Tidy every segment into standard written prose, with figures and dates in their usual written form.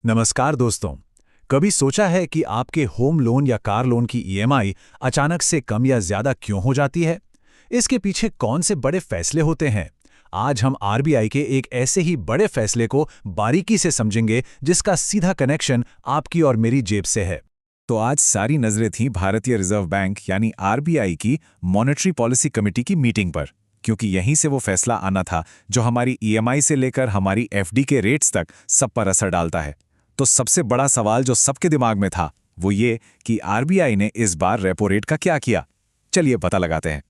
नमस्कार दोस्तों। कभी सोचा है कि आपके होम लोन या कार लोन की ईएमआई अचानक से कम या ज्यादा क्यों हो जाती है? इसके पीछे कौन से बड़े फैसले होते हैं? आज हम आरबीआई के एक ऐसे ही बड़े फैसले को बारीकी से समझेंगे जिसका सीधा कनेक्शन आपकी और मेरी जेब से है। तो आज सारी नजरें थीं भारतीय रिजर्व बैंक यानी आरबीआई की मॉनेटरी पॉलिसी कमेटी की मीटिंग पर, क्योंकि यहीं से वो फैसला आना था जो हमारी ईएमआई से लेकर हमारी एफडी के रेट्स तक सब पर असर डालता है। तो सबसे बड़ा सवाल जो सबके दिमाग में था वो ये कि आरबीआई ने इस बार रेपो रेट का क्या किया। चलिए पता लगाते हैं।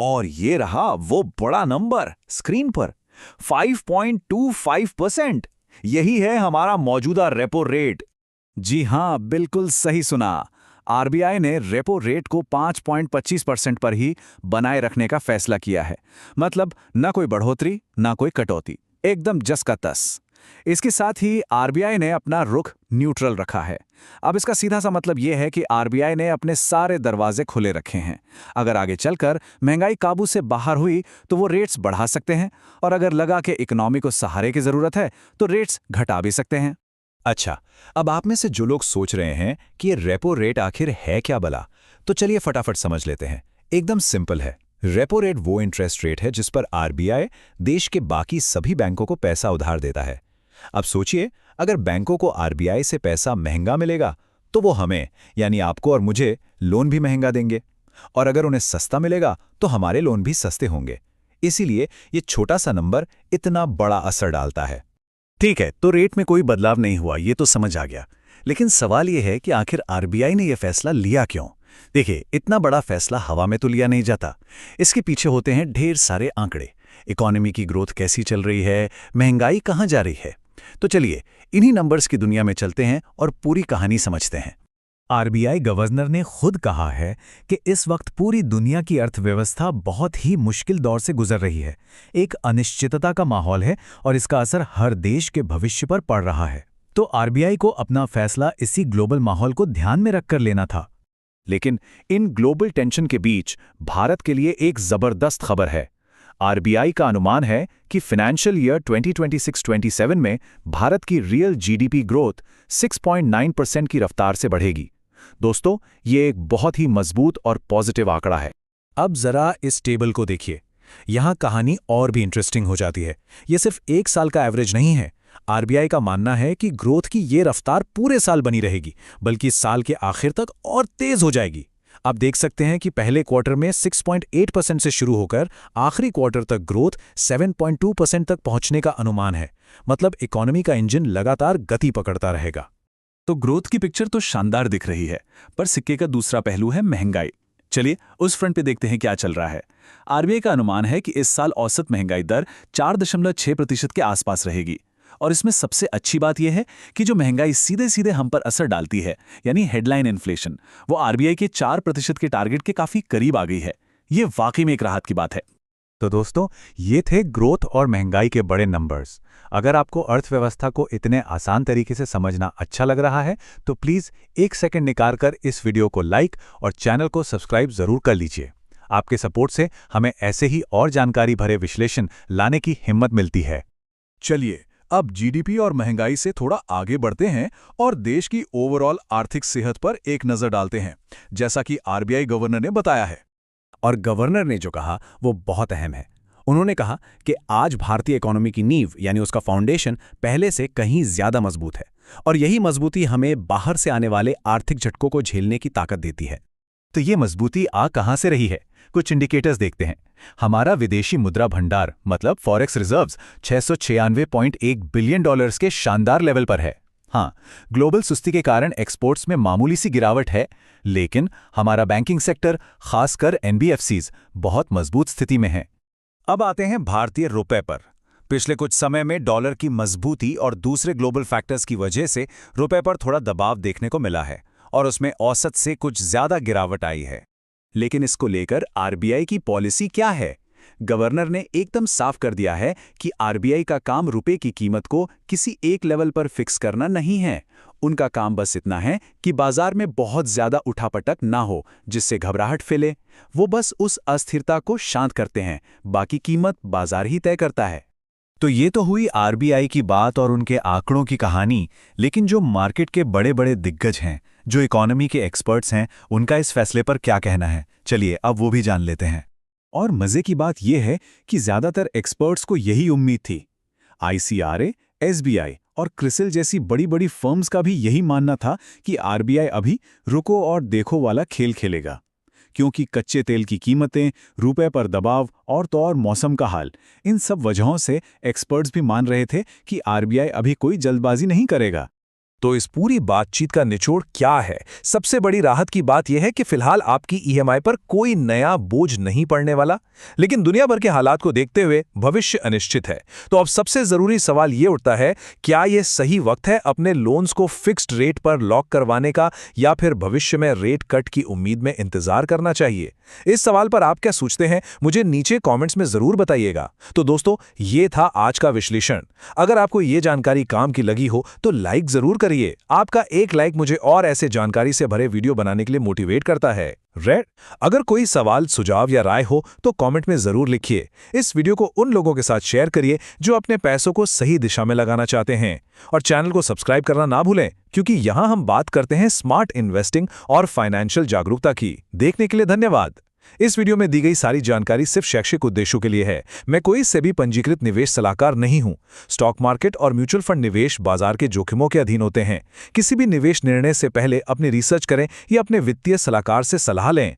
और ये रहा वो बड़ा नंबर स्क्रीन पर 5.25%। यही है हमारा मौजूदा रेपो रेट। जी हां, बिल्कुल सही सुना। आरबीआई ने रेपो रेट को 5.25% पर ही बनाए रखने का फैसला किया है। मतलब ना कोई बढ़ोतरी ना कोई कटौती, एकदम जस का तस। इसके साथ ही आरबीआई ने अपना रुख न्यूट्रल रखा है। अब इसका सीधा सा मतलब यह है कि आरबीआई ने अपने सारे दरवाजे खुले रखे हैं। अगर आगे चलकर महंगाई काबू से बाहर हुई तो वो रेट्स बढ़ा सकते हैं, और अगर लगा कि इकोनॉमी को सहारे की जरूरत है तो रेट्स घटा भी सकते हैं। अच्छा, अब आप में से जो लोग सोच रहे हैं कि ये रेपो रेट आखिर है क्या भला, तो चलिए फटाफट समझ लेते हैं। एकदम सिंपल है। रेपो रेट वो इंटरेस्ट रेट है जिस पर आरबीआई देश के बाकी सभी बैंकों को पैसा उधार देता है। अब सोचिए, अगर बैंकों को आरबीआई से पैसा महंगा मिलेगा तो वो हमें यानी आपको और मुझे लोन भी महंगा देंगे, और अगर उन्हें सस्ता मिलेगा तो हमारे लोन भी सस्ते होंगे। इसीलिए ये छोटा सा नंबर इतना बड़ा असर डालता है। ठीक है, तो रेट में कोई बदलाव नहीं हुआ, ये तो समझ आ गया। लेकिन सवाल ये है कि आखिर आरबीआई ने यह फैसला लिया क्यों? देखिए, इतना बड़ा फैसला हवा में तो लिया नहीं जाता। इसके पीछे होते हैं ढेर सारे आंकड़े। इकोनॉमी की ग्रोथ कैसी चल रही है, महंगाई कहाँ जा रही है। तो चलिए इन्हीं नंबर्स की दुनिया में चलते हैं और पूरी कहानी समझते हैं। आरबीआई गवर्नर ने खुद कहा है कि इस वक्त पूरी दुनिया की अर्थव्यवस्था बहुत ही मुश्किल दौर से गुजर रही है। एक अनिश्चितता का माहौल है और इसका असर हर देश के भविष्य पर पड़ रहा है। तो आरबीआई को अपना फैसला इसी ग्लोबल माहौल को ध्यान में रखकर लेना था। लेकिन इन ग्लोबल टेंशन के बीच भारत के लिए एक जबरदस्त खबर है। आरबीआई का अनुमान है कि फाइनेंशियल ईयर 2026-27 में भारत की रियल जीडीपी ग्रोथ 6.9% की रफ्तार से बढ़ेगी। दोस्तों, ये एक बहुत ही मजबूत और पॉजिटिव आंकड़ा है। अब जरा इस टेबल को देखिए। यहाँ कहानी और भी इंटरेस्टिंग हो जाती है। ये सिर्फ एक साल का एवरेज नहीं है। आरबीआई का मानना है कि ग्रोथ की ये रफ्तार पूरे साल बनी रहेगी, बल्कि इस साल के आखिर तक और तेज हो जाएगी। आप देख सकते हैं कि पहले क्वार्टर में 6.8% से शुरू होकर आखिरी क्वार्टर तक ग्रोथ 7.2% तक पहुंचने का अनुमान है। मतलब इकोनॉमी का इंजन लगातार गति पकड़ता रहेगा। तो ग्रोथ की पिक्चर तो शानदार दिख रही है, पर सिक्के का दूसरा पहलू है महंगाई। चलिए उस फ्रंट पे देखते हैं क्या चल रहा है। आरबीआई का अनुमान है कि इस साल औसत महंगाई दर 4.6% के आसपास रहेगी। और इसमें सबसे अच्छी बात यह है कि जो महंगाई सीधे सीधे हम पर असर डालती है, यानी हेडलाइन इन्फ्लेशन, वो आरबीआई के 4% के टारगेट के काफी करीब आ गई है। ये वाकई में एक राहत की बात है। तो दोस्तों, ये थे ग्रोथ और महंगाई के बड़े नंबर्स। अगर आपको अर्थव्यवस्था को इतने आसान तरीके से समझना अच्छा लग रहा है तो प्लीज़ एक सेकंड निकालकर इस वीडियो को लाइक और चैनल को सब्सक्राइब जरूर कर लीजिए। आपके सपोर्ट से हमें ऐसे ही और जानकारी भरे विश्लेषण लाने की हिम्मत मिलती है। चलिए अब जीडीपी और महंगाई से थोड़ा आगे बढ़ते हैं और देश की ओवरऑल आर्थिक सेहत पर एक नजर डालते हैं, जैसा कि आरबीआई गवर्नर ने बताया है। और गवर्नर ने जो कहा वो बहुत अहम है। उन्होंने कहा कि आज भारतीय इकोनॉमी की नींव यानी उसका फाउंडेशन पहले से कहीं ज्यादा मजबूत है, और यही मजबूती हमें बाहर से आने वाले आर्थिक झटकों को झेलने की ताकत देती है। तो ये मजबूती आ कहां से रही है? कुछ इंडिकेटर्स देखते हैं। हमारा विदेशी मुद्रा भंडार मतलब फॉरेक्स रिजर्व्स 696.1 बिलियन डॉलर्स के शानदार लेवल पर है। हाँ, ग्लोबल सुस्ती के कारण एक्सपोर्ट्स में मामूली सी गिरावट है, लेकिन हमारा बैंकिंग सेक्टर, खासकर एनबीएफसीज, बहुत मजबूत स्थिति में है। अब आते हैं भारतीय रुपए पर। पिछले कुछ समय में डॉलर की मजबूती और दूसरे ग्लोबल फैक्टर्स की वजह से रुपए पर थोड़ा दबाव देखने को मिला है, और उसमें औसत से कुछ ज्यादा गिरावट आई है। लेकिन इसको लेकर आरबीआई की पॉलिसी क्या है? गवर्नर ने एकदम साफ कर दिया है कि आरबीआई का काम रुपए की कीमत को किसी एक लेवल पर फिक्स करना नहीं है। उनका काम बस इतना है कि बाजार में बहुत ज्यादा उठापटक ना हो जिससे घबराहट फैले। वो बस उस अस्थिरता को शांत करते हैं, बाकी कीमत बाजार ही तय करता है। तो ये तो हुई आरबीआई की बात और उनके आंकड़ों की कहानी, लेकिन जो मार्केट के बड़े बड़े दिग्गज हैं, जो इकोनॉमी के एक्सपर्ट्स हैं, उनका इस फैसले पर क्या कहना है, चलिए अब वो भी जान लेते हैं। और मजे की बात यह है कि ज्यादातर एक्सपर्ट्स को यही उम्मीद थी। आईसीआरए, एसबीआई और क्रिसिल जैसी बड़ी बड़ी फर्म्स का भी यही मानना था कि आरबीआई अभी रुको और देखो वाला खेल खेलेगा, क्योंकि कच्चे तेल की कीमतें, रुपए पर दबाव और तो और मौसम का हाल, इन सब वजहों से एक्सपर्ट्स भी मान रहे थे कि आरबीआई अभी कोई जल्दबाजी नहीं करेगा। तो इस पूरी बातचीत का निचोड़ क्या है? सबसे बड़ी राहत की बात यह है कि फिलहाल आपकी ईएमआई पर कोई नया बोझ नहीं पड़ने वाला, लेकिन दुनिया भर के हालात को देखते हुए भविष्य अनिश्चित है। तो अब सबसे जरूरी सवाल यह उठता है, क्या यह सही वक्त है अपने लोन्स को फिक्स्ड रेट पर लॉक करवाने का, या फिर भविष्य में रेट कट की उम्मीद में इंतजार करना चाहिए? इस सवाल पर आप क्या सोचते हैं, मुझे नीचे कॉमेंट्स में जरूर बताइएगा। तो दोस्तों, ये था आज का विश्लेषण। अगर आपको ये जानकारी काम की लगी हो तो लाइक जरूर करिए। आपका एक लाइक मुझे और ऐसे जानकारी से भरे वीडियो बनाने के लिए मोटिवेट करता है। अगर कोई सवाल, सुझाव या राय हो तो कमेंट में जरूर लिखिए। इस वीडियो को उन लोगों के साथ शेयर करिए जो अपने पैसों को सही दिशा में लगाना चाहते हैं, और चैनल को सब्सक्राइब करना ना भूलें, क्योंकि यहां हम बात करते हैं स्मार्ट इन्वेस्टिंग और फाइनेंशियल जागरूकता की। देखने के लिए धन्यवाद। इस वीडियो में दी गई सारी जानकारी सिर्फ शैक्षिक उद्देश्यों के लिए है। मैं कोई सेबी पंजीकृत निवेश सलाहकार नहीं हूं। स्टॉक मार्केट और म्यूचुअल फंड निवेश बाजार के जोखिमों के अधीन होते हैं। किसी भी निवेश निर्णय से पहले अपनी रिसर्च करें या अपने वित्तीय सलाहकार से सलाह लें।